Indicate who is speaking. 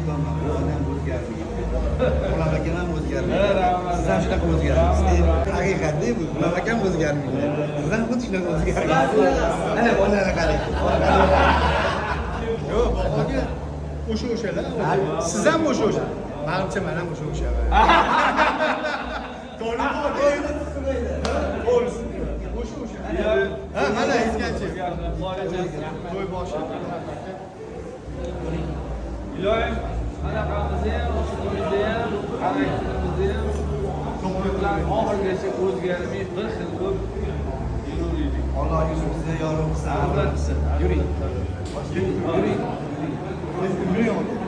Speaker 1: Sultonman, bu odam o'zgarmaydi. Quloq akam ham o'zgarmaydi. Siz ham shunaqa o'zgarmaysiz. Haqiqatda bu Quloq akam o'zgarmaydi. Siz ham xuddi shunaqa o'zgarmaysiz. Ana bolalarga qarang.
Speaker 2: Yo'q, boboga o'sha-o'shalar. Siz ham o'sha-o'sha. Menimcha men ham o'sha-o'sha. O'sha-o'sha. Ha, mana aytganchi. To'y boshi.
Speaker 3: Iloyim, anaqamizni ham, usulimizni ham, xarakterimizni ham to'g'ridan oxirigacha o'zgarmay bir xil bo'lib yuraverdik.
Speaker 1: Alloh yuzimizga yorug' qilsin.
Speaker 3: Yuring.
Speaker 1: Yuring. Yuring.